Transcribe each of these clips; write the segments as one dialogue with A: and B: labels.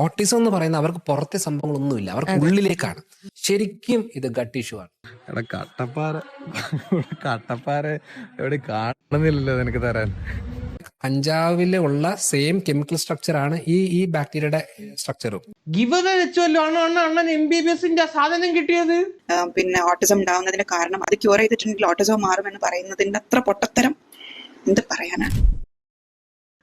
A: Autism എന്ന് പറയുന്ന അവർക്ക് പുറത്തെ സംഭവങ്ങളൊന്നുമില്ല, അവർക്ക് ഉള്ളിലേക്കാണ്. ശരിക്കും ഇത് ഗട്ട് ഇഷ്യൂ ആണ്.
B: എടാ കട്ടപ്പാറ എവിടെ കാണുന്നില്ലല്ലോ നിനക്ക് തരാൻ.
A: കഞ്ചാവിലെ ഉള്ള സെയിം കെമിക്കൽ സ്ട്രക്ചർ ആണ് ഈ ബാക്ടീരിയയുടെ സ്ട്രക്ചറും.
C: അണ്ണൻ MBBS സാധനം കിട്ടിയത്.
D: പിന്നെ ഓട്ടിസം ഉണ്ടാവുന്നതിന്റെ കാരണം അത് ക്യൂർ ചെയ്തിട്ടുണ്ടെങ്കിൽ ഓട്ടിസം മാറുമെന്ന് പറയുന്നതിന്റെ അത്ര പൊട്ടത്തരം എന്ത് പറയാനാണ്.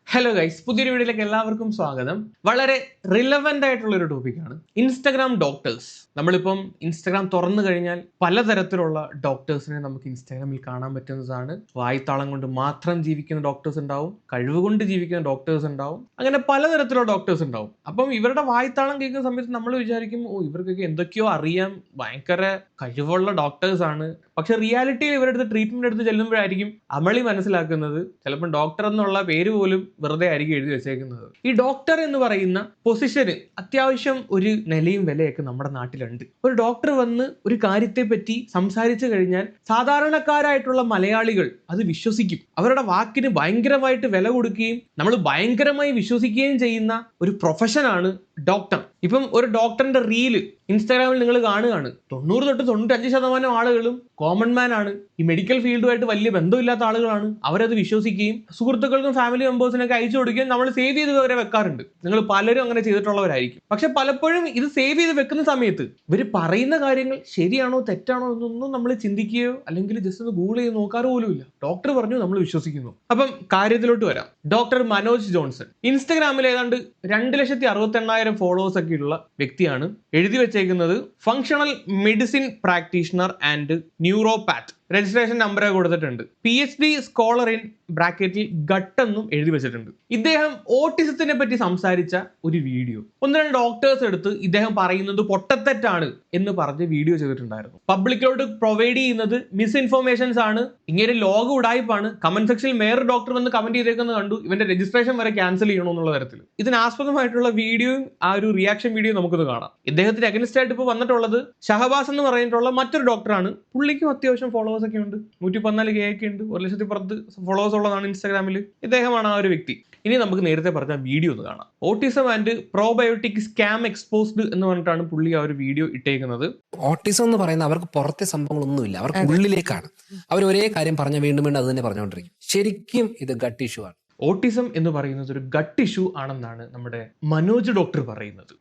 C: ഹലോ ഗൈസ്, പുതിയൊരു വീഡിയോയിലേക്ക് എല്ലാവർക്കും സ്വാഗതം. വളരെ റിലവൻ്റ് ആയിട്ടുള്ള ഒരു ടോപ്പിക്കാണ് ഇൻസ്റ്റഗ്രാം ഡോക്ടേഴ്സ്. നമ്മളിപ്പം ഇൻസ്റ്റഗ്രാം തുറന്നു കഴിഞ്ഞാൽ പലതരത്തിലുള്ള ഡോക്ടേഴ്സിനെ നമുക്ക് ഇൻസ്റ്റാഗ്രാമിൽ കാണാൻ പറ്റുന്നതാണ്. വായ്ത്താളം കൊണ്ട് മാത്രം ജീവിക്കുന്ന ഡോക്ടേഴ്സ് ഉണ്ടാവും, കഴിവ് കൊണ്ട് ജീവിക്കുന്ന ഡോക്ടേഴ്സ് ഉണ്ടാവും, അങ്ങനെ പലതരത്തിലുള്ള ഡോക്ടേഴ്സ് ഉണ്ടാവും. അപ്പം ഇവരുടെ വായ്ത്താളം കേൾക്കുന്ന സമയത്ത് നമ്മൾ വിചാരിക്കും, ഇവർക്കൊക്കെ എന്തൊക്കെയോ അറിയാം, ഭയങ്കര കഴിവുള്ള ഡോക്ടേഴ്സ് ആണ്. പക്ഷെ റിയാലിറ്റിയിൽ ഇവരുടെ അടുത്ത് ട്രീറ്റ്മെന്റ് എടുത്ത് ചെല്ലുമ്പോഴായിരിക്കും അമളി മനസ്സിലാക്കുന്നത് ചിലപ്പോൾ ഡോക്ടർ എന്നുള്ള പേര് പോലും വെറുതെ ആയിരിക്കും എഴുതി വെച്ചേക്കുന്നത്. ഈ ഡോക്ടർ എന്ന് പറയുന്ന പൊസിഷന് അത്യാവശ്യം ഒരു നിലയും വിലയൊക്കെ നമ്മുടെ നാട്ടിലുണ്ട്. ഒരു ഡോക്ടർ വന്ന് ഒരു കാര്യത്തെ പറ്റി സംസാരിച്ചു കഴിഞ്ഞാൽ സാധാരണക്കാരായിട്ടുള്ള മലയാളികൾ അത് വിശ്വസിക്കും. അവരുടെ വാക്കിന് ഭയങ്കരമായിട്ട് വില കൊടുക്കുകയും നമ്മൾ ഭയങ്കരമായി വിശ്വസിക്കുകയും ചെയ്യുന്ന ഒരു പ്രൊഫഷനാണ് ഡോക്ടർ. ഇപ്പം ഒരു ഡോക്ടറിന്റെ റീല് ഇൻസ്റ്റാഗ്രാമിൽ നിങ്ങൾ കാണുകയാണ്, 90 തൊട്ട് 95% ആളുകളും കോമൺ മാൻ ആണ്. ഈ മെഡിക്കൽ ഫീൽഡുമായിട്ട് വലിയ ബന്ധമില്ലാത്ത ആളുകളാണ്. അവരത് വിശ്വസിക്കുകയും സുഹൃത്തുക്കൾക്കും ഫാമിലി മെമ്പേഴ്സിനൊക്കെ അയച്ചു കൊടുക്കുകയും നമ്മൾ സേവ് ചെയ്ത് വരെ വെക്കാറുണ്ട്. നിങ്ങൾ പലരും അങ്ങനെ ചെയ്തിട്ടുള്ളവരായിരിക്കും. പക്ഷെ പലപ്പോഴും ഇത് സേവ് ചെയ്ത് വെക്കുന്ന സമയത്ത് ഇവർ പറയുന്ന കാര്യങ്ങൾ ശരിയാണോ തെറ്റാണോ എന്നൊന്നും നമ്മൾ ചിന്തിക്കുകയോ അല്ലെങ്കിൽ ജസ്റ്റ് ഒന്ന് ഗൂഗിൾ ചെയ്ത് നോക്കാറോ പോലും ഇല്ല. ഡോക്ടർ പറഞ്ഞു, നമ്മൾ വിശ്വസിക്കുന്നു. അപ്പം കാര്യത്തിലോട്ട് വരാം. ഡോക്ടർ മനോജ് ജോൺസൺ ഇൻസ്റ്റഗ്രാമിൽ ഏതാണ്ട് 2,68,000 ഫോളോവേഴ്സ് ഒക്കെ ഉള്ള വ്യക്തിയാണ്. എഴുതി വെച്ചേക്കുന്നത് functional medicine practitioner and neuropath. Registration number കൊടുത്തിട്ടുണ്ട്. PhD സ്കോളർ ഇൻ ബ്രാക്കറ്റിൽ ഗട്ട് എന്നും എഴുതി വെച്ചിട്ടുണ്ട്. ഇദ്ദേഹം ഓട്ടിസത്തിനെ പറ്റി സംസാരിച്ച ഒരു വീഡിയോ 1-2 ഡോക്ടേഴ്സ് എടുത്ത് ഇദ്ദേഹം പറയുന്നത് പൊട്ടത്തെറ്റാണ് എന്ന് പറഞ്ഞ് വീഡിയോ ചെയ്തിട്ടുണ്ടായിരുന്നു. പബ്ലിക്കിലോട്ട് പ്രൊവൈഡ് ചെയ്യുന്നത് മിസ്ഇൻഫോർമേഷൻസ് ആണ്, ഇങ്ങനെ ലോക ഉടായ്പാണ്. കമന്റ് സെക്ഷനിൽ വേറെ ഡോക്ടർ വന്ന് കമന്റ് ചെയ്തേക്കുന്നത് കണ്ടു, ഇവന്റെ രജിസ്ട്രേഷൻ വരെ ക്യാൻസൽ ചെയ്യണമെന്നുള്ള തരത്തിൽ. ഇതിനാസ്പദമായിട്ടുള്ള വീഡിയോയും ആ ഒരു റിയാക്ഷൻ വീഡിയോ നമുക്കൊന്ന് കാണാം. ഇദ്ദേഹത്തിന് അഗൻസ്റ്റ് ആയിട്ട് ഇപ്പോൾ വന്നിട്ടുള്ളത് ഷഹബാസ് എന്ന് പറഞ്ഞിട്ടുള്ള മറ്റൊരു ഡോക്ടറാണ്. പുള്ളിക്കും അത്യാവശ്യം ഫോളോവേഴ്സ് ഒക്കെ ഉണ്ട്, 114K ഒക്കെ ഉണ്ട്, 1,10,000 ഫോളോവേഴ്സ് ഉള്ളതാണ് ഇൻസ്റ്റാഗ്രാമിൽ. ഇദ്ദേഹമാണ് ആ ഒരു വ്യക്തി. ഇനി നമുക്ക് നേരത്തെ പറഞ്ഞ വീഡിയോ ഒന്ന് കാണാം. Autism and probiotic scam exposed എന്ന് പറഞ്ഞിട്ടാണ് പുള്ളി ആ ഒരു വീഡിയോ ഇട്ടേക്കുന്നത്.
A: ഓട്ടിസം എന്ന് പറയുന്ന അവർക്ക് പുറത്തെ സംഭവങ്ങളൊന്നുമില്ല, അവർക്ക് ഉള്ളിലേക്കാണ്. അവർ ഒരേ കാര്യം പറഞ്ഞ വീണ്ടും വീണ്ടും അത് തന്നെ പറഞ്ഞുകൊണ്ടിരിക്കും. ശരിക്കും ഇത് ഗട്ട് ഇഷ്യൂ ആണ്.
C: ഓട്ടിസം എന്ന് പറയുന്നത് ഒരു ഗട്ട് ഇഷ്യൂ ആണെന്നാണ് നമ്മുടെ മനോജ് ഡോക്ടർ പറയുന്നത്.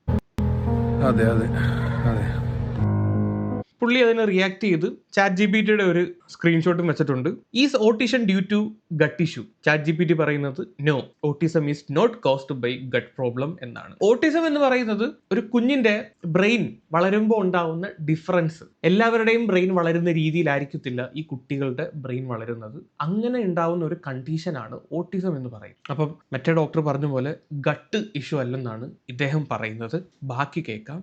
B: അതെ അതെ അതെ.
C: പുള്ളി അതിനെ റിയാക്ട് ചെയ്ത് ChatGPT ഒരു സ്ക്രീൻഷോട്ടും വെച്ചിട്ടുണ്ട്. Is autism due to gut issue? ChatGPT പറയുന്നത് no, autism is not caused by gut problem എന്നാണ്. ഓട്ടിസം എന്ന് പറയുന്നത് ഒരു കുഞ്ഞിന്റെ ബ്രെയിൻ വളരുമ്പോൾ ഉണ്ടാവുന്ന ഡിഫറൻസ്. എല്ലാവരുടെയും ബ്രെയിൻ വളരുന്ന രീതിയിലായിരിക്കത്തില്ല ഈ കുട്ടികളുടെ ബ്രെയിൻ വളരുന്നത്. അങ്ങനെ ഉണ്ടാവുന്ന ഒരു കണ്ടീഷനാണ് ഓട്ടിസം എന്ന് പറയുന്നത്. അപ്പം മറ്റേ ഡോക്ടർ പറഞ്ഞ പോലെ ഗട്ട് ഇഷ്യൂ അല്ലെന്നാണ് ഇദ്ദേഹം പറയുന്നത്. ബാക്കി കേൾക്കാം.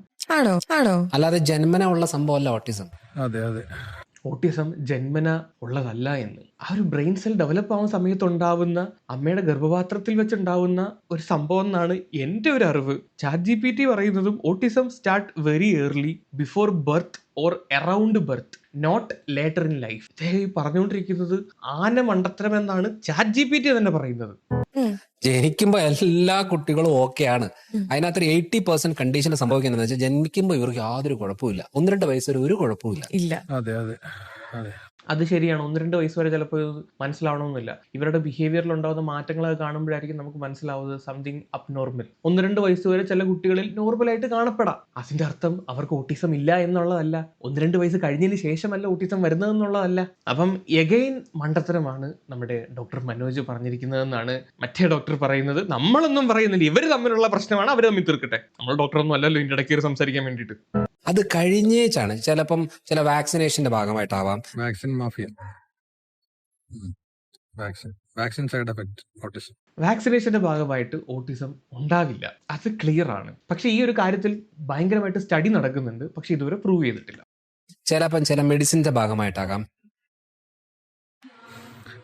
A: അല്ലാതെ ജന്മന ഉള്ള സംഭവമല്ല ഓട്ടിസം.
B: അതെ അതെ.
C: ഓട്ടിസം ജന്മന ഉള്ളതല്ല എന്ന്. ആ ഒരു ബ്രെയിൻ സെൽ ഡെവലപ്പ് ആവുന്ന സമയത്ത് ഉണ്ടാവുന്ന, അമ്മയുടെ ഗർഭപാത്രത്തിൽ വെച്ചുണ്ടാവുന്ന ഒരു സംഭവം എന്നാണ് എൻ്റെ ഒരു അറിവ്. ChatGPT പറയുന്നതും autism start very early, before birth or around birth, not later in life. ഇദ്ദേഹം പറഞ്ഞുകൊണ്ടിരിക്കുന്നത് ആന മണ്ടത്തരം എന്നാണ് ChatGPT തന്നെ പറയുന്നത്.
A: ജനിക്കുമ്പോ എല്ലാ കുട്ടികളും ഓക്കെയാണ്. അതിനകത്ത് 80% കണ്ടീഷൻ സംഭവിക്കുന്നത് വെച്ചാൽ ജനിക്കുമ്പോ ഇവർക്ക് യാതൊരു കുഴപ്പമില്ല. 1-2 വയസ്സ് വരെ ഒരു കുഴപ്പമില്ല.
B: അതെ അതെ അതെ.
C: അത് ശരിയാണ്. 1-2 വയസ്സ് വരെ ചിലപ്പോൾ മനസ്സിലാവണമെന്നില്ല. ഇവരുടെ ബിഹേവിയറിൽ ഉണ്ടാകുന്ന മാറ്റങ്ങളൊക്കെ കാണുമ്പോഴായിരിക്കും നമുക്ക് മനസ്സിലാവുന്നത് സംതിങ് അബ്നോർമൽ. 1-2 വയസ്സ് വരെ ചില കുട്ടികളിൽ നോർമലായിട്ട് കാണപ്പെടാം. അതിന്റെ അർത്ഥം അവർക്ക് ഓട്ടിസം ഇല്ല എന്നുള്ളതല്ല. 1-2 വയസ്സ് കഴിഞ്ഞതിന് ശേഷമല്ല ഓട്ടിസം വരുന്നതെന്നുള്ളതല്ല. അപ്പം എഗെയിൻ മണ്ടത്തരമാണ് നമ്മുടെ ഡോക്ടർ മനോജ് പറഞ്ഞിരിക്കുന്നതെന്നാണ് മറ്റേ ഡോക്ടർ പറയുന്നത്. നമ്മളൊന്നും പറയുന്നില്ല, ഇവർ തമ്മിലുള്ള പ്രശ്നമാണ്, അവർ തമ്മിൽ തീർക്കട്ടെ. നമ്മൾ ഡോക്ടറൊന്നും അല്ലല്ലോ ഇതിന്റെ ഇടയ്ക്ക് സംസാരിക്കാൻ വേണ്ടിയിട്ട്.
A: അത് കഴിഞ്ഞേച്ചാണ് ചിലപ്പം ചില വാക്സിനേഷന്റെ ഭാഗമായിട്ടാവാം.
B: Vaccine mafia, vaccine side effect autism.
C: വാക്സിനേഷന്റെ ഭാഗമായിട്ട് ഓട്ടിസം ഉണ്ടാകില്ല, അത് ക്ലിയർ ആണ്. പക്ഷെ ഈ ഒരു കാര്യത്തിൽ ഭയങ്കരമായിട്ട് സ്റ്റഡി നടക്കുന്നുണ്ട്, പക്ഷെ ഇതുവരെ പ്രൂവ് ചെയ്തിട്ടില്ല.
A: ചിലപ്പം ചില മെഡിസിന്റെ ഭാഗമായിട്ടാകാം.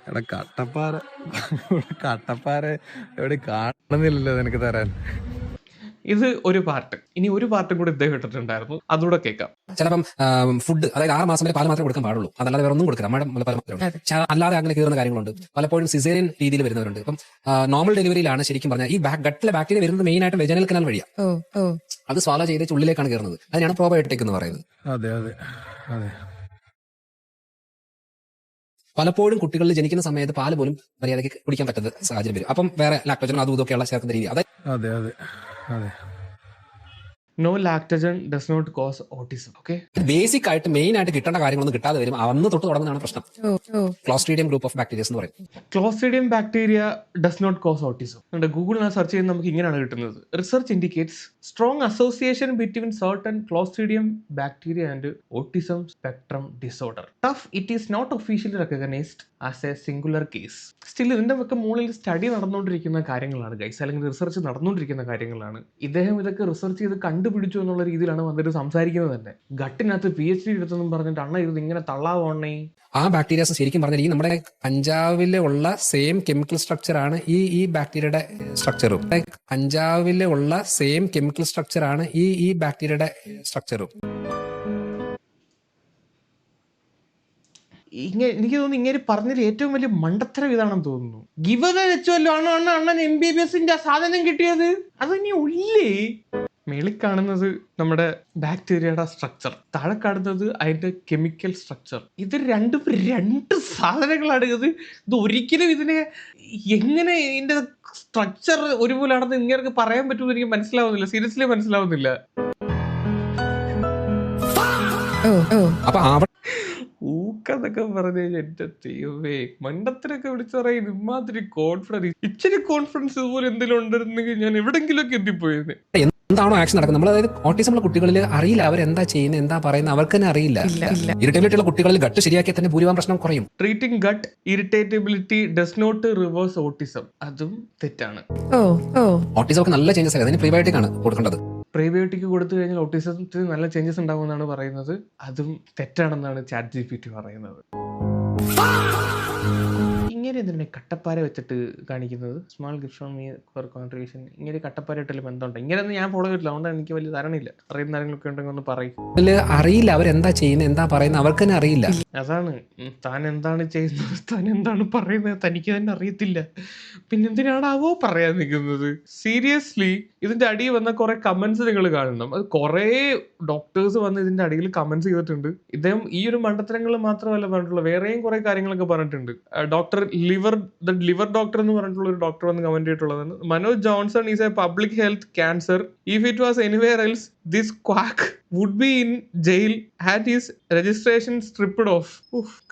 B: എടാ കട്ടപ്പാറ എവിടെ കാണുന്നില്ലല്ലോ നിനക്ക് തരാൻ.
C: ഇത് ഒരു പാർട്ട്. ഇനി ഒരു പാർട്ടും കൂടി ഇദ്ദേഹം ഇട്ടിട്ടുണ്ടായിരുന്നു, അതുകൂടെ കേൾക്കാം.
A: ചിലപ്പം ഫുഡ്, അതായത് 6 മാസം വരെ പാൽ മാത്രമേ കൊടുക്കാൻ പാടുള്ളൂ, അതല്ലാതെ വേറെ ഒന്നും കൊടുക്കില്ല. നമ്മുടെ മുലപ്പാൽ മാത്രമേ. പക്ഷേ അല്ലാതെ അങ്ങനെ കയറുന്ന കാര്യങ്ങളുണ്ട്. പലപ്പോഴും സിസേറിയൻ രീതിയിൽ വരുന്നവരുണ്ട്. ഇപ്പം നോർമൽ ഡെലിവറിയിലാണ് ശരിക്കും പറഞ്ഞാൽ ഈ ഗട്ടിലെ ബാക്ടീരിയ വരുന്നത് മെയിൻ ആയിട്ട് വെജനൽ കനാൽ വഴിയാണ്. അത് സ്വാലോ ചെയ്ത് ഉള്ളിലേക്കാണ് കയറുന്നത്. അതിനാണ് പ്രോബയോട്ടിക് എന്ന് പറയുന്നത്.
B: അതെ അതെ അതെ.
A: പലപ്പോഴും കുട്ടികളിൽ ജനിക്കുന്ന സമയത്ത് പാല് പോലും മര്യാദയ്ക്ക് കുടിക്കാൻ പറ്റുന്ന സാഹചര്യം വരും. അപ്പം വേറെ ലാക്ടോജൻ അതും ഇതൊക്കെയുള്ള ചേർക്കുന്ന രീതി.
B: അതെ അതെ അതെ.
C: No lactogen does not cause autism. Okay,
A: basic ആയിട്ട് മെയിൻ ആയിട്ട് കിട്ടേണ്ട കാര്യങ്ങളൊന്നും കിട്ടാതെ വരും. അന്ന് തൊട്ട് തുടങ്ങുന്നതാണ് പ്രശ്നം. ക്ലോസ്ട്രീഡിയം ഗ്രൂപ്പ് ഓഫ് ബാക്ടീരിയസ് എന്ന് പറയും.
C: Clostridium bacteria does not cause autism. ഗൂഗിളിൽ സെർച്ച് ചെയ്യുന്ന നമുക്ക് ഇങ്ങനെയാണ് കിട്ടുന്നത്. Research indicates strong association between certain clostridium bacteria and autism spectrum disorder. Though it is not officially recognised as a singular case. Still ഇതിന്റെ ഒക്കെ മുകളിൽ സ്റ്റഡി നടന്നുകൊണ്ടിരിക്കുന്ന കാര്യങ്ങളാണ് ഗൈസ്, അല്ലെങ്കിൽ റിസർച്ച് നടന്നുകൊണ്ടിരിക്കുന്ന കാര്യങ്ങളാണ്. ഇദ്ദേഹം ഇതൊക്കെ റിസർച്ച് ചെയ്ത് കണ്ടുപിടിച്ചു എന്നുള്ള രീതിയിലാണ് വന്നിട്ട് സംസാരിക്കുന്നത് തന്നെ. ഗട്ടിനകത്ത് PhD എടുത്തെന്നും പറഞ്ഞിട്ട് അണ്ണ ഇത് ഇങ്ങനെ തള്ളാവണേ.
A: ആ ബാക്ടീരിയാസ് ശരിക്കും പറഞ്ഞാൽ ഈ നമ്മുടെ കഞ്ചാവിലെ ഉള്ള സെയിം കെമിക്കൽ സ്ട്രക്ചർ ആണ് ഈ ബാക്ടീരിയയുടെ സ്ട്രക്ചറും. കഞ്ചാവിലെ ഉള്ള സെയിം കെമിക്കൽ സ്ട്രക്ചർ ആണ് ഈ ബാക്ടീരിയയുടെ സ്ട്രക്ചറും.
C: എനിക്ക് തോന്നുന്നു ഇങ്ങനെ പറഞ്ഞതിൽ ഏറ്റവും വലിയ മണ്ടത്തരം ഇതാണെന്ന് തോന്നുന്നു. ഗിവത വെച്ചല്ലോ അണ്ണൻ MBBSന്റെ സാധനം കിട്ടിയത്. അത് ഇനി ഉള്ളേ. മേളിൽ കാണുന്നത് നമ്മുടെ ബാക്ടീരിയയുടെ സ്ട്രക്ചർ, താഴെ കാണുന്നത് അതിന്റെ കെമിക്കൽ സ്ട്രക്ചർ. ഇത് രണ്ട് സാധനങ്ങളാണ്. ഇത് ഒരിക്കലും ഇതിനെ എങ്ങനെ ഇതിന്റെ സ്ട്രക്ചർ ഒരുപോലാണെന്ന് ഇങ്ങനെ പറയാൻ പറ്റുമെന്ന് എനിക്ക് മനസ്സിലാവുന്നില്ല. സീരിയസ്ലി മനസ്സിലാവുന്നില്ല.
A: അപ്പൊ
C: ഊക്കെന്നൊക്കെ പറഞ്ഞു എന്റെ ദൈവമേ, മണ്ടത്തിനൊക്കെ വിളിച്ചു പറയും. ഇമാതിരി കോൺഫിഡൻസ്, ഇച്ചിരി കോൺഫിഡൻസ് ഇതുപോലെ എന്തെങ്കിലും ഉണ്ടിരുന്നെങ്കിൽ ഞാൻ എവിടെങ്കിലും ഒക്കെ എത്തിപ്പോയത്.
A: എന്താണോ ആക്ഷൻ നടക്കുന്നത്, നമ്മൾ അതായത് ഓട്ടിസമുള്ള കുട്ടികളിൽ അറിയില്ല അവരെന്താ ചെയ്യുന്നത്, എന്താ പറയുന്നത്, അവർക്ക് തന്നെ അറിയില്ല. ഇറിറ്റബിലിറ്റി ഉള്ള കുട്ടികളിൽ ഗട്ട് ശരിയാക്കിയാൽ തന്നെ ഭൂരിഭാഗം പ്രശ്നം കുറയും.
C: Treating gut irritability does not reverse autism. അതും തെറ്റാണ്.
A: ഓട്ടിസം ഒക്കെ നല്ല ചേഞ്ചസ് ആയി. അതിന് പ്രീബയോട്ടിക് ആണ് കൊടുക്കേണ്ടത്.
C: പ്രീബയോട്ടിക് കൊടുത്തു കഴിഞ്ഞാൽ ഓട്ടിസത്തിന് നല്ല ചേഞ്ചസ് ഉണ്ടാകുമെന്നാണ് പറയുന്നത്. അതും തെറ്റാണെന്നാണ് ChatGPT പറയുന്നത്. ഇങ്ങനെ എന്തിനാണ് കട്ടപ്പാര വെച്ചിട്ട് കാണിക്കുന്നത്? Small gift from me for contribution. ഇങ്ങനെ കട്ടപ്പാര ഇട്ടാലും ബന്ധമുണ്ട്. ഇങ്ങനെയൊന്നും ഞാൻ ഫോളോ ചെയ്തിട്ടില്ല, അതുകൊണ്ടാണ് എനിക്ക് വലിയ ധാരണയില്ല. അറിയുന്ന കാര്യങ്ങളൊക്കെ ഉണ്ടെങ്കിൽ ഒന്ന് പറയും.
A: അറിയില്ല അവരെന്താ ചെയ്യുന്നത്, എന്താ പറയുന്നത്, അവർക്ക് തന്നെ അറിയില്ല.
C: അതാണ്, താൻ എന്താണ് ചെയ്യുന്നത്, താൻ എന്താണ് പറയുന്നത്, തനിക്ക് തന്നെ അറിയത്തില്ല. പിന്നെന്തിനാണാവോ പറയാൻ നിൽക്കുന്നത്? സീരിയസ്ലി ഇതിന്റെ അടിയിൽ വന്ന കുറെ കമന്റ്സ് നിങ്ങൾ കാണണം. അത് കുറെ ഡോക്ടേഴ്സ് വന്ന് ഇതിന്റെ അടിയിൽ കമന്റ്സ് ചെയ്തിട്ടുണ്ട്. ഇദ്ദേഹം ഈ ഒരു മണ്ടത്തരങ്ങൾ മാത്രമല്ല പറഞ്ഞിട്ടുള്ളത്, വേറെയും കുറെ കാര്യങ്ങളൊക്കെ പറഞ്ഞിട്ടുണ്ട്. ഡോക്ടർ ലിവർ ഡോക്ടർ എന്ന് പറഞ്ഞിട്ടുള്ള ഒരു ഡോക്ടർ വന്ന് കമന്റ് ചെയ്തിട്ടുള്ളതാണ്. Manoj Johnson is a public health cancer. If it was anywhere else this quack would be in jail had his registration stripped off.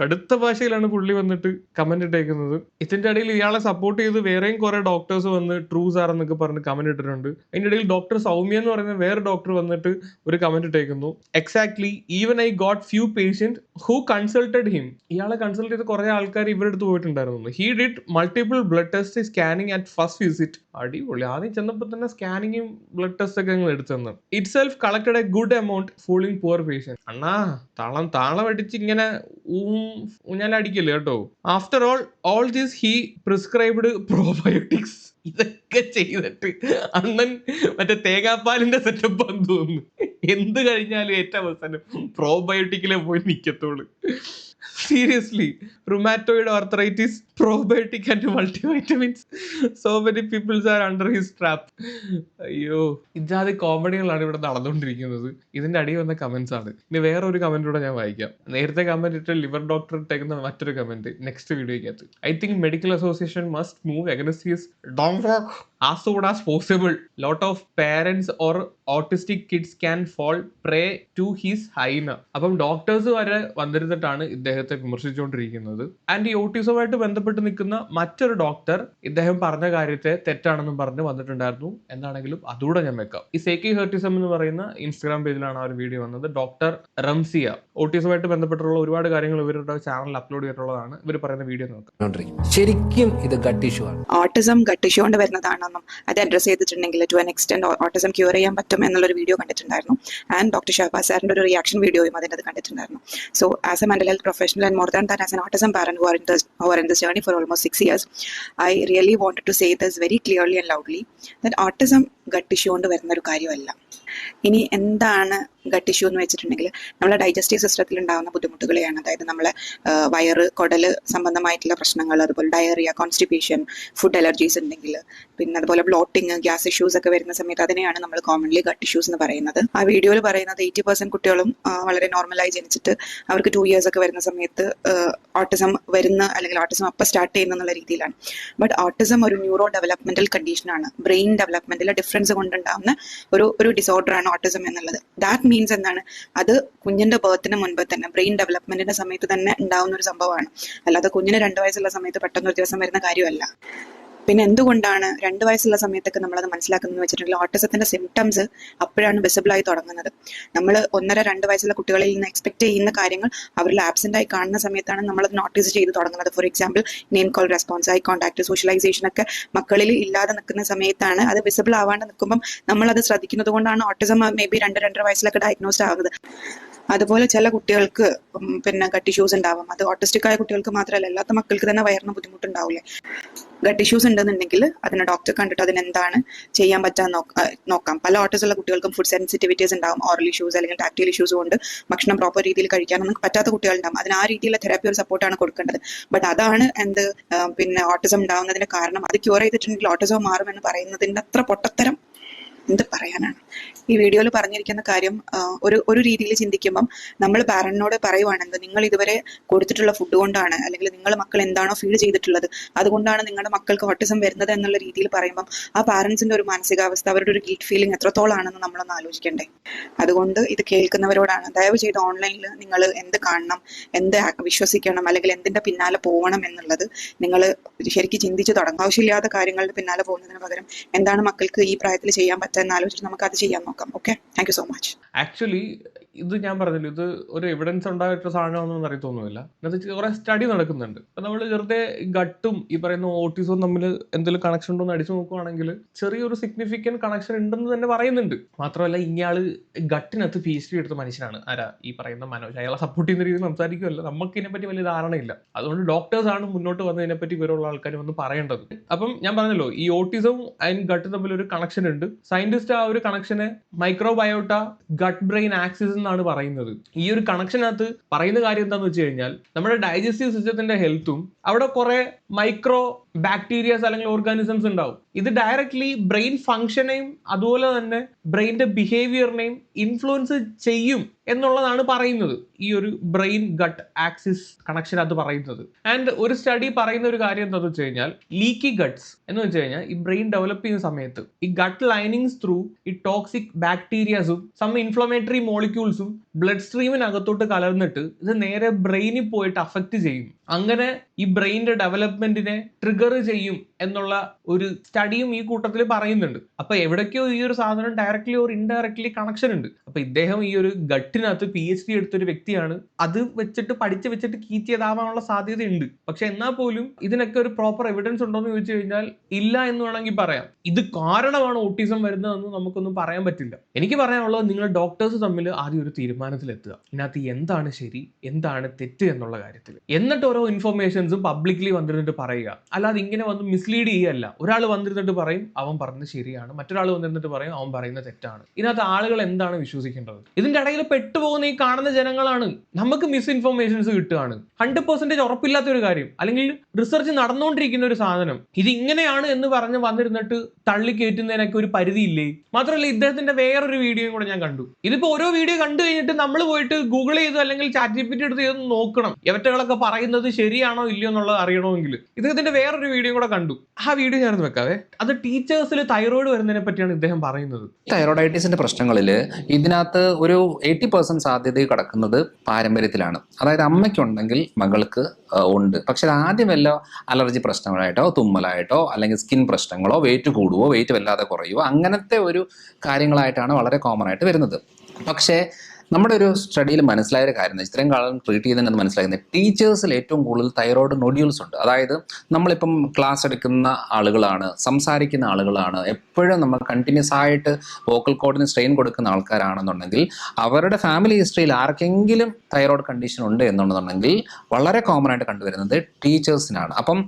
C: കടുത്ത ഭാഷയിലാണ് പുള്ളി വന്നിട്ട് കമന്റ് ഇട്ടേക്കുന്നത്. ഇതിന്റെ ഇടയിൽ ഇയാളെ സപ്പോർട്ട് ചെയ്ത് വേറെയും കുറെ ഡോക്ടേഴ്സ് വന്ന് ട്രൂ സാർ എന്നൊക്കെ പറഞ്ഞ് കമന്റ് ഇട്ടിട്ടുണ്ട്. അതിന്റെ ഇടയിൽ ഡോക്ടർ സൗമ്യ എന്ന് പറയുന്ന വേറെ ഡോക്ടർ വന്നിട്ട് ഒരു കമന്റ് ഇട്ടേക്കുന്നു. Exactly even I got few patient who consulted him. ഇയാളെ കൺസൾട്ട് ചെയ്ത് കുറെ ആൾക്കാർ ഇവരുടെ അടുത്ത് പോയിട്ടുണ്ടായിരുന്നു. He did multiple blood test scanning at first visit. അടിപൊളി. ആദ്യം ചെന്നപ്പോൾ തന്നെ സ്കാനിങ്ങും ബ്ലഡ് ടെസ്റ്റ് ഒക്കെ ഞങ്ങൾ എടുത്തെന്ന്. Itself collected a good amount fooling poor patient. അണ്ണാ താളം അടിച്ച് ഇങ്ങനെ ഞാൻ അടിക്കില്ല കേട്ടോ. After all this he prescribed probiotics. ഇതൊക്കെ ചെയ്തിട്ട് അണ്ണൻ മറ്റേ തേങ്ങാപ്പാലിന്റെ സെറ്റപ്പ് ആണെന്ന് തോന്നുന്നു. എന്ത് കഴിഞ്ഞാലും ഏറ്റവും അവസാനം പ്രോബയോട്ടിക്കിലെ പോയി നിൽക്കത്തുള്ളൂ. Seriously, rheumatoid arthritis, probiotic and multivitamins, so many peoples are under his trap. അയ്യോ, ഇജാതി കോമഡികളാണ് ഇവിടെ നടന്നുകൊണ്ടിരിക്കുന്നത്. ഇതിന്റെ അടിയിൽ വന്ന കമന്റ്സ് ആണ്. ഇനി വേറെ ഒരു കമന്റ് കൂടെ ഞാൻ വായിക്കാം. നേരത്തെ കമന്റ് ഇട്ട് ലിവർ ഡോക്ടർ ഇട്ടേക്കുന്ന മറ്റൊരു കമന്റ് നെക്സ്റ്റ് വീഡിയോക്കകത്ത്. I think medical association must move against his ഡോംഫോക്ക് as soon as possible. Lot of parents or autistic kids can fall prey to his hyena. അപ്പം ഡോക്ടേഴ്സ് വരെ വന്നിരുന്നിട്ടാണ് ഇദ്ദേഹത്തെ വിമർശിച്ചുകൊണ്ടിരിക്കുന്നത്. ആൻഡ് ഈ ഓട്ടിസവുമായിട്ട് ബന്ധപ്പെട്ട് നിൽക്കുന്ന മറ്റൊരു ഡോക്ടർ ഇദ്ദേഹം പറഞ്ഞ കാര്യത്തെ തെറ്റാണെന്നും പറഞ്ഞ് വന്നിട്ടുണ്ടായിരുന്നു. എന്താണെങ്കിലും അതുകൂടെ ഞാൻ വെക്കാം. ഈ സേക്കി ഹെർട്ടിസം എന്ന് പറയുന്ന ഇൻസ്റ്റാഗ്രാം പേജിലാണ് ആ ഒരു വീഡിയോ വന്നത്. ഡോക്ടർ റംസിയ ഓട്ടിസവുമായിട്ട് ബന്ധപ്പെട്ടുള്ള ഒരുപാട് കാര്യങ്ങൾ ഇവരുടെ ചാനലിൽ അപ്ലോഡ് ചെയ്തിട്ടുള്ളതാണ്. ഇവർ പറയുന്ന വീഡിയോ നോക്കാം.
A: ശരിക്കും ഇത് ഗട്ട് ഇഷ്യൂ ആണ്.
D: ഓട്ടിസം ഗട്ട് ഇഷ്യൂ കൊണ്ട് വരുന്നതാണോ ഉണ്ടാവുമെന്നും അത് അഡ്രസ് ചെയ്തിട്ടുണ്ടെങ്കിൽ to an extend autism cure ചെയ്യാൻ പറ്റും എന്നുള്ളൊരു വീഡിയോ കണ്ടിട്ടുണ്ടായിരുന്നു. ആൻഡ് ഡോക്ടർ ഷഹബാസ് സാറിൻ്റെ ഒരു റിയാക്ഷൻ വീഡിയോയും അതിൻ്റെ കണ്ടിട്ടുണ്ടായിരുന്നു. So as A mental health professional and more than that as an autism parent who are in this journey for almost 6 years, I really wanted to say this very clearly and loudly that autism gut issue കൊണ്ട് വരുന്ന ഒരു കാര്യമല്ല. ഇനി എന്താണ് gut issue എന്ന് വെച്ചിട്ടുണ്ടെങ്കിൽ നമ്മളെ digestive സിസ്റ്റത്തിൽ ഉണ്ടാകുന്ന ബുദ്ധിമുട്ടുകളെയാണ്. അതായത് നമ്മളെ വയറ്, കുടല് സംബന്ധമായിട്ടുള്ള പ്രശ്നങ്ങൾ, അതുപോലെ ഡയറിയ, കോൺസ്റ്റിപ്പേഷൻ, ഫുഡ് അലർജീസ് ഉണ്ടെങ്കിൽ, പിന്നെ അതുപോലെ ബ്ലോട്ടിങ്, ഗ്യാസ് ഇഷ്യൂസ് ഒക്കെ വരുന്ന സമയത്ത് അതിനെയാണ് നമ്മൾ കോമൺലി ഗട്ട് ഇഷ്യൂസ് എന്ന് പറയുന്നത്. ആ വീഡിയോയിൽ പറയുന്നത് 80% കുട്ടികളും വളരെ നോർമലായി ജനിച്ചിട്ട് അവർക്ക് 2 years ഒക്കെ വരുന്ന സമയത്ത് ഓട്ടിസം വരുന്ന അല്ലെങ്കിൽ ഓട്ടിസം അപ്പം സ്റ്റാർട്ട് ചെയ്യുന്ന എന്നുള്ള രീതിയിലാണ്. ബട്ട് ഓട്ടിസം ഒരു ന്യൂറോ ഡെവലപ്മെന്റൽ കണ്ടീഷനാണ്. ബ്രെയിൻ ഡെവലപ്മെന്റിലെ ഡിഫറൻസ് കൊണ്ടുണ്ടാകുന്ന ഒരു ഡിസോർഡർ ആണ് ഓട്ടിസം എന്നുള്ളത്. ദാറ്റ് മീൻസ് എന്താണ്? അത് കുഞ്ഞിന്റെ ബർത്തിന് മുൻപ് തന്നെ, ബ്രെയിൻ ഡെവലപ്മെന്റിന്റെ സമയത്ത് തന്നെ ഉണ്ടാവുന്ന ഒരു സംഭവമാണ്. അല്ലാതെ കുഞ്ഞിന് 2 വയസ്സുള്ള സമയത്ത് പെട്ടെന്ന് ഒരു ദിവസം വരുന്ന കാര്യമല്ല. പിന്നെ എന്തുകൊണ്ടാണ് 2 വയസ്സുള്ള സമയത്തൊക്കെ നമ്മളത് മനസ്സിലാക്കുന്നത് വെച്ചിട്ടുണ്ടെങ്കിൽ ഓട്ടിസത്തിന്റെ സിംറ്റംസ് അപ്പോഴാണ് വിസിബിൾ ആയി തുടങ്ങുന്നത്. നമ്മൾ 1.5-2 വയസ്സുള്ള കുട്ടികളിൽ നിന്ന് എക്സ്പെക്ട് ചെയ്യുന്ന കാര്യങ്ങൾ അവരിൽ ആബ്സെന്റ് ആയി കാണുന്ന സമയത്താണ് നമ്മളത് നോട്ടീസ് ചെയ്ത് തുടങ്ങുന്നത്. For example name call response, eye contact, socialisation ഒക്കെ മക്കളിൽ ഇല്ലാതെ നിൽക്കുന്ന സമയത്താണ്. അത് വിസിബിൾ ആവാണ്ട് നിൽക്കുമ്പം നമ്മളത് ശ്രദ്ധിക്കുന്നത് കൊണ്ടാണ് ഓട്ടിസം മേ ബി 2-2.5 വയസ്സിലൊക്കെ ഡയഗ്നോസ്ഡ് ആവുന്നത്. അതുപോലെ ചില കുട്ടികൾക്ക് പിന്നെ ഗട്ട് ഇഷ്യൂസ് ഉണ്ടാവും. അത് ഓട്ടിസ്റ്റിക് ആയ കുട്ടികൾക്ക് മാത്രമല്ല, അല്ലാത്ത മക്കൾക്ക് തന്നെ വയറിന് ബുദ്ധിമുട്ടുണ്ടാവില്ലേ. ഗട്ട് ഇഷ്യൂസ് ഉണ്ടെന്നുണ്ടെങ്കിൽ അതിനെ ഡോക്ടറെ കണ്ടിട്ട് അതിനെന്താണ് ചെയ്യാൻ പറ്റാൻ നോക്കാം. പല ഓട്ടിസം ഉള്ള കുട്ടികൾക്കും ഫുഡ് സെൻസിറ്റിവിറ്റീസ് ഉണ്ടാവും, ഓറൽ ഇഷ്യൂസ് അല്ലെങ്കിൽ ടാക്ടൈൽ ഇഷ്യൂസ് കൊണ്ട് ഭക്ഷണം പ്രോപ്പർ രീതിയിൽ കഴിക്കാനൊന്നും പറ്റാത്ത കുട്ടികളുണ്ടാവും. അതിന് ആ രീതിയിലുള്ള തെറാപ്പി ഒരു സപ്പോർട്ടാണ് കൊടുക്കേണ്ടത്. ബട്ട് അതാണ് പിന്നെ ഓട്ടിസം ഉണ്ടാവുന്നതിന്റെ കാരണം. അത് ക്യൂർ ചെയ്തിട്ടുണ്ടെങ്കിൽ ഓട്ടിസം മാറുമെന്ന് പറയുന്നതിന്റെ അത്ര പൊട്ടത്തരം എന്ത് പറയാനാണ്. ഈ വീഡിയോയിൽ പറഞ്ഞിരിക്കുന്ന കാര്യം ഒരു രീതിയിൽ ചിന്തിക്കുമ്പം നമ്മൾ പാരന്റിനോട് പറയുവാണെങ്കിൽ നിങ്ങൾ ഇതുവരെ കൊടുത്തിട്ടുള്ള ഫുഡ് കൊണ്ടാണ്, അല്ലെങ്കിൽ നിങ്ങൾ മക്കൾ എന്താണോ ഫീൽ ചെയ്തിട്ടുള്ളത് അതുകൊണ്ടാണ് നിങ്ങളുടെ മക്കൾക്ക് ഓട്ടിസം വരുന്നത് എന്നുള്ള രീതിയിൽ പറയുമ്പം ആ പാരന്റ്സിന്റെ ഒരു മാനസികാവസ്ഥ, അവരുടെ ഒരു ഗിൽറ്റ് ഫീലിംഗ് എത്രത്തോളാണെന്ന് നമ്മളൊന്ന് ആലോചിക്കണ്ടേ. അതുകൊണ്ട് ഇത് കേൾക്കുന്നവരോടാണ്, ദയവ് ചെയ്ത് ഓൺലൈനിൽ നിങ്ങൾ എന്ത് കാണണം, എന്ത് വിശ്വസിക്കണം, അല്ലെങ്കിൽ എന്തിന്റെ പിന്നാലെ പോകണം എന്നുള്ളത് നിങ്ങൾ ശരിക്കും ചിന്തിച്ച് തുടങ്ങും. ആവശ്യമില്ലാത്ത കാര്യങ്ങളുടെ പിന്നാലെ പോകുന്നതിന് പകരം എന്താണ് മക്കൾക്ക് ഈ പ്രായത്തിൽ ചെയ്യാൻ പറ്റുന്ന ആലോചിച്ചിട്ട് നമുക്ക് അത് ചെയ്യാൻ നോക്കാം. Okay, thank you so much.
C: Actually ഇത് ഞാൻ പറഞ്ഞില്ല, ഇത് ഒരു എവിഡൻസ് ഉണ്ടായിട്ടുള്ള സാധനമാണെന്നൊന്നും അറിയത്തൊന്നുമില്ല. എന്നുവെച്ചാൽ കുറെ സ്റ്റഡി നടക്കുന്നുണ്ട്. അപ്പം നമ്മൾ വെറുതെ ഗട്ടും ഈ പറയുന്ന ഓട്ടിസവും തമ്മിൽ എന്തെങ്കിലും കണക്ഷൻ ഉണ്ടോ എന്ന് അടിച്ചു നോക്കുവാണെങ്കിൽ ചെറിയൊരു സിഗ്നിഫിക്കൻറ്റ് കണക്ഷൻ ഉണ്ടെന്ന് തന്നെ പറയുന്നുണ്ട്. മാത്രമല്ല ഇയാൾ ഗട്ടിനകത്ത് PhD എടുത്ത മനുഷ്യനാണ്. ആരാ? ഈ പറയുന്ന മനോജ്. അയാളെ സപ്പോർട്ട് ചെയ്യുന്ന രീതിയിൽ സംസാരിക്കുമല്ല. നമുക്ക് ഇതിനെപ്പറ്റി വലിയ ധാരണയില്ല. അതുകൊണ്ട് ഡോക്ടേഴ്സാണ് മുന്നോട്ട് വന്നതിനെപ്പറ്റി ഇവരുള്ള ആൾക്കാർ വന്ന് പറയേണ്ടത്. അപ്പം ഞാൻ പറഞ്ഞല്ലോ, ഈ ഓട്ടിസവും ആൻഡ് ഗട്ട് തമ്മിൽ ഒരു കണക്ഷൻ ഉണ്ട്. സയന്റിസ്റ്റ് ആ ഒരു കണക്ഷനെ മൈക്രോബയോട്ട ഗട്ട് ബ്രെയിൻ ആക്സിസ് എന്നാണ് പറയുന്നത്. ഈ ഒരു കണക്ഷനകത്ത് പറയുന്ന കാര്യം എന്താണെന്ന് വെച്ച് കഴിഞ്ഞാൽ നമ്മുടെ ഡൈജസ്റ്റീവ് സിസ്റ്റത്തിന്റെ ഹെൽത്തും അവിടെ കുറെ മൈക്രോ ബാക്ടീരിയാസ് അല്ലെങ്കിൽ ഓർഗാനിസംസ് ഉണ്ടാവും. ഇത് ഡയറക്ട്ലി ബ്രെയിൻ ഫംഗ്ഷനെയും അതുപോലെ തന്നെ ബ്രെയിൻ്റെ ബിഹേവിയറിനെയും ഇൻഫ്ലുവൻസ് ചെയ്യും എന്നുള്ളതാണ് പറയുന്നത് ഈ ഒരു ബ്രെയിൻ ഗട്ട് ആക്സിസ് കണക്ഷൻ അത് പറയുന്നത്. ആൻഡ് ഒരു സ്റ്റഡി പറയുന്ന ഒരു കാര്യം എന്താണെന്ന് വെച്ച് കഴിഞ്ഞാൽ ലീക്കി ഗട്ട്സ് എന്ന് വെച്ച് കഴിഞ്ഞാൽ ഈ ബ്രെയിൻ ഡെവലപ്പ് ചെയ്യുന്ന സമയത്ത് ഈ ഗട്ട് ലൈനിങ്സ് ത്രൂ ഈ ടോക്സിക് ബാക്ടീരിയാസും സം ഇൻഫ്ലമേറ്ററി മോളിക്യൂൾസും ബ്ലഡ് സ്ട്രീമിനകത്തോട്ട് കലർന്നിട്ട് ഇത് നേരെ ബ്രെയിനിൽ പോയിട്ട് അഫക്റ്റ് ചെയ്യും. അങ്ങനെ ഈ ബ്രെയിനിന്റെ ഡെവലപ്മെന്റിനെ ട്രിഗർ ചെയ്യും എന്നുള്ള ഒരു സ്റ്റഡിയും ഈ കൂട്ടത്തിൽ പറയുന്നുണ്ട്. അപ്പൊ എവിടേക്കോ ഈ ഒരു സാധനം ഡയറക്ട്ലി ഓർ ഇൻഡയറക്ട്ലി കണക്ഷൻ ഉണ്ട്. അപ്പൊ ഇദ്ദേഹം ഈ ഒരു ഗട്ടിനകത്ത് PhD എടുത്തൊരു വ്യക്തിയാണ്. അത് വെച്ചിട്ട് പഠിച്ച് വെച്ചിട്ട് കീറ്റിയതാവാനുള്ള സാധ്യതയുണ്ട്. പക്ഷെ എന്നാൽ പോലും ഇതിനൊക്കെ ഒരു പ്രോപ്പർ എവിഡൻസ് ഉണ്ടോ എന്ന് ചോദിച്ചു കഴിഞ്ഞാൽ ഇല്ല എന്ന് വേണമെങ്കിൽ പറയാം. ഇത് കാരണമാണ് ഓട്ടിസം വരുന്നതെന്ന് നമുക്കൊന്നും പറയാൻ പറ്റില്ല. എനിക്ക് പറയാനുള്ളത്, നിങ്ങൾ ഡോക്ടേഴ്സ് തമ്മിൽ ആദ്യം ഒരു തീരുമാനത്തിലെത്തുക. ഇതിനകത്ത് എന്താണ് ശരി, എന്താണ് തെറ്റ് എന്നുള്ള കാര്യത്തിൽ. എന്നിട്ട് ഓരോ ഇൻഫർമേഷൻസും പബ്ലിക്കലി വന്നിരുന്നിട്ട് പറയുക. അല്ലാതെ ഇങ്ങനെ വന്ന് മിസ്ലീഡ് ചെയ്യല്ല. ഒരാൾ വന്നിരുന്നിട്ട് പറയും അവൻ പറഞ്ഞത് ശരിയാണ്, മറ്റൊരാൾ വന്നിരുന്നിട്ട് പറയും അവൻ പറയുന്നത് തെറ്റാണ്. ഇതിനകത്ത് ആളുകൾ എന്താണ് വിശ്വസിക്കേണ്ടത്? ഇതിന്റെ ഇടയിൽ പെട്ടുപോകുന്ന ഈ കാണുന്ന ജനങ്ങളാണ്. നമുക്ക് മിസ് ഇൻഫർമേഷൻസ് കിട്ടുകയാണ്. 100% ഉറപ്പില്ലാത്ത ഒരു കാര്യം, അല്ലെങ്കിൽ റിസർച്ച് നടന്നുകൊണ്ടിരിക്കുന്ന ഒരു സാധനം ഇത് ഇങ്ങനെയാണ് എന്ന് പറഞ്ഞ് വന്നിരുന്നിട്ട് തള്ളിക്കയറ്റുന്നതിനൊക്കെ ഒരു പരിധിയില്ലേ? മാത്രമല്ല ഇദ്ദേഹത്തിന്റെ വേറൊരു വീഡിയോയും കൂടെ ഞാൻ കണ്ടു. ഇതിപ്പോ ഓരോ വീഡിയോ കണ്ടു കഴിഞ്ഞിട്ട് നമ്മൾ പോയിട്ട് ഗൂഗിൾ ചെയ്ത് അല്ലെങ്കിൽ ChatGPT എടുത്ത് ചെയ്ത് നോക്കണം എവറ്റകളൊക്കെ പറയുന്നത് ശരിയാണോ ഇല്ലയോ എന്നുള്ളത് അറിയണമെങ്കിൽ. ഇദ്ദേഹത്തിന്റെ വേറൊരു വീഡിയോ കൂടെ കണ്ടു. ആ വീഡിയോ ഞാനൊന്ന് വെക്കാവേ. അത് ടീച്ചേഴ്സിൽ തൈറോയിഡ് വരുന്നതിനെ പറ്റിയാണ് ഇദ്ദേഹം പറയുന്നത്.
E: തൈറോയിഡൈറ്റിസിന്റെ പ്രശ്നങ്ങളിൽ ഇതിനകത്ത് ഒരു 80% സാധ്യത കിടക്കുന്നത് പാരമ്പര്യത്തിലാണ്. അതായത് അമ്മയ്ക്കുണ്ടെങ്കിൽ മകൾക്ക് ഉണ്ട്. പക്ഷെ ആദ്യം വല്ല അലർജി പ്രശ്നങ്ങളായിട്ടോ തുമ്മലായിട്ടോ അല്ലെങ്കിൽ സ്കിൻ പ്രശ്നങ്ങളോ വെയിറ്റ് കൂടുവോ വെയിറ്റ് വല്ലാതെ കുറയുവോ അങ്ങനത്തെ ഒരു കാര്യങ്ങളായിട്ടാണ് വളരെ കോമൺ ആയിട്ട് വരുന്നത്. പക്ഷേ നമ്മുടെ ഒരു സ്റ്റഡിയിൽ മനസ്സിലായ ഒരു കാര്യം ഇത്രയും കാലം ട്രീറ്റ് ചെയ്തതെന്ന് മനസ്സിലാക്കുന്നത് ടീച്ചേഴ്സിൽ ഏറ്റവും കൂടുതൽ തൈറോയ്ഡ് നൊഡ്യൂൾസ് ഉണ്ട്. അതായത് നമ്മളിപ്പം ക്ലാസ് എടുക്കുന്ന ആളുകളാണ്, സംസാരിക്കുന്ന ആളുകളാണ്, എപ്പോഴും നമ്മൾ കണ്ടിന്യൂസ് ആയിട്ട് വോക്കൽ കോഡിന് സ്ട്രെയിൻ കൊടുക്കുന്ന ആൾക്കാരാണെന്നുണ്ടെങ്കിൽ അവരുടെ ഫാമിലി ഹിസ്റ്ററിയിൽ ആർക്കെങ്കിലും തൈറോയ്ഡ് കണ്ടീഷൻ ഉണ്ട് എന്നുണ്ടെന്നുണ്ടെങ്കിൽ വളരെ കോമൺ ആയിട്ട് കണ്ടുവരുന്നത് ടീച്ചേഴ്സിനാണ്. അപ്പം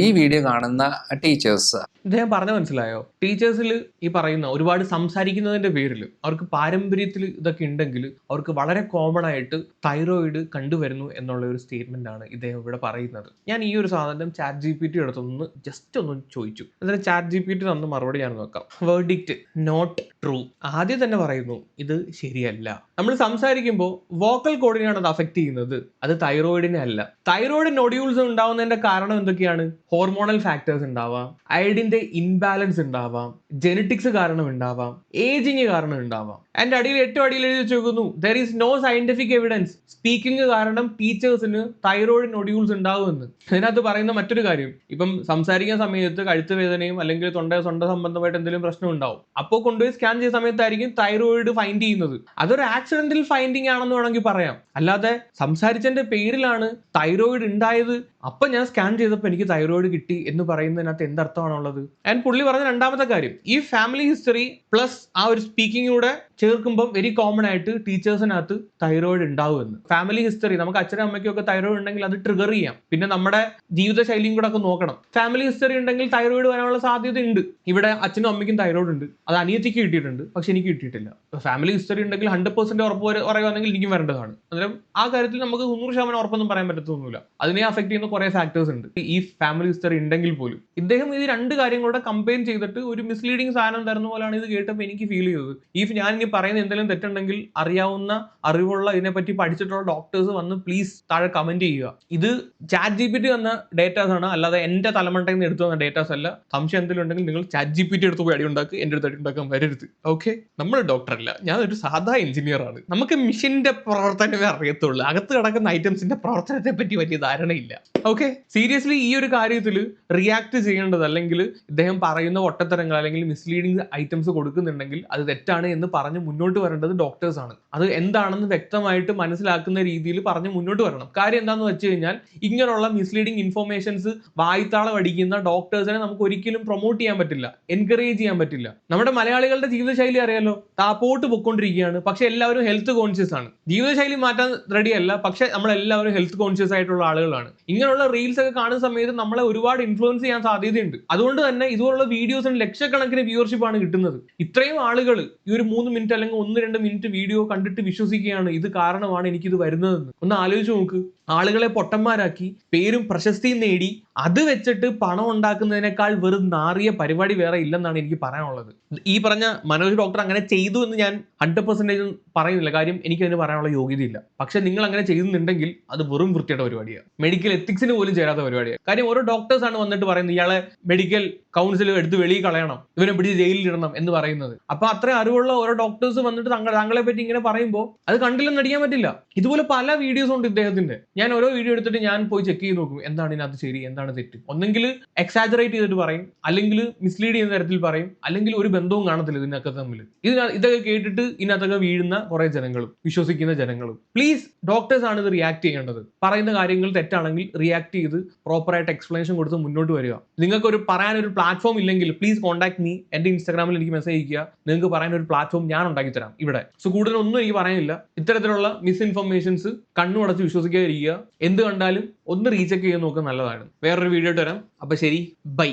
E: ഈ വീഡിയോ കാണുന്ന ടീച്ചേഴ്സ്
C: ഇദ്ദേഹം പറഞ്ഞ മനസ്സിലായോ? ടീച്ചേഴ്സിൽ ഈ പറയുന്ന ഒരുപാട് സംസാരിക്കുന്നതിന്റെ പേരിൽ അവർക്ക് പാരമ്പര്യത്തിൽ ഇതൊക്കെ ഉണ്ടെങ്കിൽ അവർക്ക് വളരെ കോമൺ ആയിട്ട് തൈറോയിഡ് കണ്ടുവരുന്നു എന്നുള്ള ഒരു സ്റ്റേറ്റ്മെന്റ് ആണ് ഇദ്ദേഹം ഇവിടെ പറയുന്നത്. ഞാൻ ഈ ഒരു സാധനം ChatGPT എടുത്തൊന്ന് ജസ്റ്റ് ഒന്ന് ചോദിച്ചു. എന്നിട്ട് ChatGPT തന്ന മറുപടി ഞാൻ നോക്കാം. Verdict not true. ആദ്യം തന്നെ പറയുന്നു ഇത് ശരിയല്ല. നമ്മൾ സംസാരിക്കുമ്പോൾ വോക്കൽ കോഡിനെയാണ് അത് അഫക്ട് ചെയ്യുന്നത്, അത് തൈറോയിഡിനെ അല്ല. തൈറോയിഡ് നൊഡ്യൂൾസ് ഉണ്ടാവുന്നതിന്റെ കാരണം എന്തൊക്കെയാണ്? ഹോർമോണൽ ഫാക്ടേഴ്സ് ഉണ്ടാവാം, അയഡിന്റെ ഇൻബാലൻസ് ഉണ്ടാവാം, ജെനറ്റിക്സ് കാരണം ഉണ്ടാവാം, ഏജിങ് കാരണം ഉണ്ടാവാം. അതിന്റെ അടിയിൽ ഏറ്റവും അടിയിൽ എഴുതി വെച്ചേക്കുന്നു there is no scientific evidence speaking കാരണം ടീച്ചേഴ്സിന് തൈറോയിഡ് നൊഡ്യൂൾസ് ഉണ്ടാവുമെന്ന്. അതിനകത്ത് പറയുന്ന മറ്റൊരു കാര്യം, ഇപ്പം സംസാരിക്കുന്ന സമയത്ത് കഴുത്ത് വേദനയും അല്ലെങ്കിൽ തൊണ്ട സംബന്ധമായിട്ട് എന്തെങ്കിലും പ്രശ്നം ഉണ്ടാവും. അപ്പോൾ കൊണ്ടുപോയി സ്കാൻ ചെയ്ത സമയത്തായിരിക്കും തൈറോയിഡ് ഫൈൻഡ് ചെയ്യുന്നത്. അതൊരു ആക്സിഡന്റൽ ഫൈൻഡിങ് ആണെന്ന് വേണമെങ്കിൽ പറയാം. അല്ലാതെ സംസാരിച്ചതിന്റെ പേരിലാണ് തൈറോയിഡ് ഉണ്ടായത്, അപ്പൊ ഞാൻ സ്കാൻ ചെയ്തപ്പോൾ എനിക്ക് തൈറോയിഡ് കിട്ടി എന്ന് പറയുന്നതിനകത്ത് എന്തർത്ഥമാണുള്ളത്? ആൻഡ് പുള്ളി പറഞ്ഞ രണ്ടാമത്തെ കാര്യം, ഈ ഫാമിലി ഹിസ്റ്ററി പ്ലസ് ആ ഒരു സ്പീക്കിങ്ങിലൂടെ ചേർക്കുമ്പോൾ വെരി കോമൺ ആയിട്ട് ടീച്ചേഴ്സിനകത്ത് തൈറോയിഡ് ഉണ്ടാവുമെന്ന്. ഫാമിലി ഹിസ്റ്ററി, നമുക്ക് അച്ഛനും അമ്മയ്ക്കും ഒക്കെ തൈറോയിഡ് ഉണ്ടെങ്കിൽ അത് ട്രിഗർ ചെയ്യാം. പിന്നെ നമ്മുടെ ജീവിതശൈലിയും കൂടെ ഒക്കെ നോക്കണം. ഫാമിലി ഹിസ്റ്ററി ഉണ്ടെങ്കിൽ തൈറോയിഡ് വരാനുള്ള സാധ്യത ഉണ്ട്. ഇവിടെ അച്ഛനും അമ്മയ്ക്കും തൈറോയിഡ് ഉണ്ട്, അത് അനിയത്തിക്ക് കിട്ടിയിട്ടുണ്ട്, പക്ഷെ എനിക്ക് കിട്ടിയിട്ടില്ല. ഫാമിലി ഹിസ്റ്ററി ഉണ്ടെങ്കിൽ 100% ഉറപ്പ് പറയുകയാണെങ്കിൽ എനിക്കും വരേണ്ടതാണ്. അന്നേരം ആ കാര്യത്തിൽ നമുക്ക് 100% ഉറപ്പൊന്നും പറയാൻ പറ്റത്തൊന്നുമില്ല. അതിനെ അഫക്ട് ചെയ്യുന്ന കുറെ ഫാക്ടേഴ്സ് ഉണ്ട് ഈ ഫാമിലി ഹിസ്റ്ററി ഉണ്ടെങ്കിൽ പോലും. ഇദ്ദേഹം ഈ രണ്ട് കാര്യങ്ങളുടെ കമ്പൈൻ ചെയ്തിട്ട് ഒരു മിസ്ലീഡിങ് സാധനം തരുന്ന പോലെയാണ് ഇത് കേട്ടപ്പോൾ എനിക്ക് ഫീൽ ചെയ്തത്. ഞാൻ ഇനി പറയുന്ന എന്തെങ്കിലും തെറ്റുണ്ടെങ്കിൽ അറിയാവുന്ന അറിവുള്ള ഇതിനെപ്പറ്റി പഠിച്ചിട്ടുള്ള ഡോക്ടേഴ്സ് വന്ന് പ്ലീസ് താഴെ കമന്റ് ചെയ്യുക. ഇത് ChatGPT വന്ന ഡേറ്റാസ് ആണ്, അല്ലാതെ എന്റെ തലമുണ്ടയിൽ നിന്ന് എടുത്തു വന്ന ഡേറ്റാസ് അല്ല. സംശയം എന്തെങ്കിലും ഉണ്ടെങ്കിൽ നിങ്ങൾ ChatGPT എടുത്ത് പോയി അടി ഉണ്ടാക്കുക, എന്റെ അടുത്ത് അടി ഉണ്ടാക്കാൻ വരരുത്. ഓക്കെ, നമ്മൾ ഡോക്ടർ അല്ല, ഞാൻ ഒരു സാധാ എഞ്ചിനീയർ ആണ്. നമുക്ക് മെഷീന്റെ പ്രവർത്തനമേ അറിയത്തുള്ളൂ, അകത്ത് കിടക്കുന്ന ഐറ്റംസിന്റെ പ്രവർത്തനത്തെ പറ്റി വലിയ ധാരണയില്ല. ഓക്കെ, സീരിയസ്ലി ഈ ഒരു കാര്യത്തിൽ റിയാക്ട് ചെയ്യേണ്ടത്, അല്ലെങ്കിൽ ഇദ്ദേഹം പറയുന്ന ഒട്ടത്തരങ്ങൾ അല്ലെങ്കിൽ മിസ്ലീഡിങ് ഐറ്റംസ് കൊടുക്കുന്നുണ്ടെങ്കിൽ അത് തെറ്റാണ് എന്ന് പറഞ്ഞ് മുന്നോട്ട് വരേണ്ടത് ഡോക്ടേഴ്സ് ആണ്. അത് എന്താണെന്ന് വ്യക്തമായിട്ട് മനസ്സിലാക്കുന്ന രീതിയിൽ പറഞ്ഞ് മുന്നോട്ട് വരണം. കാര്യം എന്താണെന്ന് വെച്ച് കഴിഞ്ഞാൽ ഇങ്ങനെയുള്ള മിസ്ലീഡിങ് ഇൻഫോർമേഷൻസ് വായ്ത്താളം അടിക്കുന്ന ഡോക്ടേഴ്സിനെ നമുക്ക് ഒരിക്കലും പ്രൊമോട്ട് ചെയ്യാൻ പറ്റില്ല, എൻകറേജ് ചെയ്യാൻ പറ്റില്ല. നമ്മുടെ മലയാളികളുടെ ജീവിതശൈലി അറിയാലോ, താപ്പോട്ട് പൊയ്ക്കൊണ്ടിരിക്കുകയാണ്. പക്ഷെ എല്ലാവരും ഹെൽത്ത് കോൺഷ്യസ് ആണ്. ജീവിതശൈലി മാറ്റാൻ റെഡിയല്ല, പക്ഷെ നമ്മളെല്ലാവരും ഹെൽത്ത് കോൺഷ്യസ് ആയിട്ടുള്ള ആളുകളാണ്. ഇങ്ങനെയുള്ള റീൽസ് ഒക്കെ കാണുന്ന സമയത്ത് നമ്മളെ ഒരുപാട് ഇൻഫ്ലുവൻസ് ചെയ്യാൻ സാധ്യതയുണ്ട്. അതുകൊണ്ട് തന്നെ ഇതുപോലുള്ള വീഡിയോസിന് ലക്ഷക്കണക്കിന് വ്യൂവർഷിപ്പ് ആണ് കിട്ടുന്നത്. ഇത്രയും ആളുകൾ ഈ ഒരു 3 മിനിറ്റ് അല്ലെങ്കിൽ 1-2 മിനിറ്റ് വീഡിയോ കണ്ടിട്ട് വിശ്വസിക്കുകയാണ് ഇത് കാരണമാണ് എനിക്കിത് വരുന്നതെന്ന്. ഒന്ന് ആലോചിച്ച് നോക്ക്. ആളുകളെ പൊട്ടന്മാരാക്കി പേരും പ്രശസ്തിയും നേടി അത് വെച്ചിട്ട് പണം ഉണ്ടാക്കുന്നതിനേക്കാൾ വെറും നാറിയ പരിപാടി വേറെ ഇല്ലെന്നാണ് എനിക്ക് പറയാനുള്ളത്. ഈ പറഞ്ഞ മനോജ് ഡോക്ടർ അങ്ങനെ ചെയ്തു എന്ന് ഞാൻ 100% പറയുന്നില്ല, കാര്യം എനിക്ക് അതിന് പറയാനുള്ള യോഗ്യതയില്ല. പക്ഷെ നിങ്ങൾ അങ്ങനെ ചെയ്യുന്നുണ്ടെങ്കിൽ അത് വെറും വൃത്തിയുടെ പരിപാടിയാണ്, മെഡിക്കൽ എത്തിക്സിന് പോലും ചേരാത്ത പരിപാടിയാണ്. കാര്യം ഓരോ ഡോക്ടേഴ്സ് ആണ് വന്നിട്ട് പറയുന്നത് ഇയാളെ മെഡിക്കൽ കൗൺസിൽ എടുത്ത് വെളിയിൽ കളയണം, ഇവനെ പിടിച്ച് ജയിലിൽ ഇടണം എന്ന് പറയുന്നത്. അപ്പൊ അത്രയും അറിവുള്ള ഓരോ ഡോക്ടേഴ്സ് വന്നിട്ട് താങ്കളെ പറ്റി ഇങ്ങനെ പറയുമ്പോൾ അത് കണ്ടില്ലെന്ന് അടിക്കാൻ പറ്റില്ല. ഇതുപോലെ പല വീഡിയോസ് ഉണ്ട് ഇദ്ദേഹത്തിന്റെ. ഞാൻ ഓരോ വീഡിയോ എടുത്തിട്ട് ഞാൻ പോയി ചെക്ക് ചെയ്ത് നോക്കും എന്താണ് ഇതിനകത്ത് ശരി, എന്താണ് തെറ്റ്. ഒന്നെങ്കിൽ എക്സാജറേറ്റ് ചെയ്തിട്ട് പറയും, അല്ലെങ്കിൽ മിസ്ലീഡ് ചെയ്യുന്ന തരത്തിൽ പറയും, അല്ലെങ്കിൽ ഒരു ബന്ധവും കാണത്തില്ല ഇതിനൊക്കെ തമ്മിൽ. ഇതൊക്കെ കേട്ടിട്ട് ഇതിനകത്തൊക്കെ വീഴുന്ന കുറെ ജനങ്ങളും വിശ്വസിക്കുന്ന ജനങ്ങളും. പ്ലീസ്, ഡോക്ടേഴ്സ് ആണ് ഇത് റിയാക്ട് ചെയ്യേണ്ടത്. പറയുന്ന കാര്യങ്ങൾ തെറ്റാണെങ്കിൽ റിയാക്ട് ചെയ്ത് പ്രോപ്പറായിട്ട് എക്സ്പ്ലനേഷൻ കൊടുത്ത് മുന്നോട്ട് വരിക. നിങ്ങൾക്ക് ഒരു പറയാനൊരു പ്ലാറ്റ്ഫോം ഇല്ലെങ്കിൽ പ്ലീസ് കോൺടാക്ട് മീ. എന്റെ ഇൻസ്റ്റാഗ്രാമിൽ എനിക്ക് മെസ്സേജ് ചെയ്യുക. നിങ്ങൾക്ക് പറയാൻ ഒരു പ്ലാറ്റ്ഫോം ഞാൻ ഉണ്ടാക്കി തരാം ഇവിടെ. സോ കൂടുതലൊന്നും എനിക്ക് പറയാനില്ല. ഇത്തരത്തിലുള്ള മിസ്ഇൻഫർമേഷൻസ് കണ്ണുടച്ച് വിശ്വസിക്കാതിരിക്കുക. എന്ത് കണ്ടാലും ഒന്ന് റീചെക്ക് ചെയ്ത് നോക്കുക, നല്ലതാണ്. വേറൊരു വീഡിയോ ഇട്ട് വരാം. അപ്പൊ ശരി, ബൈ.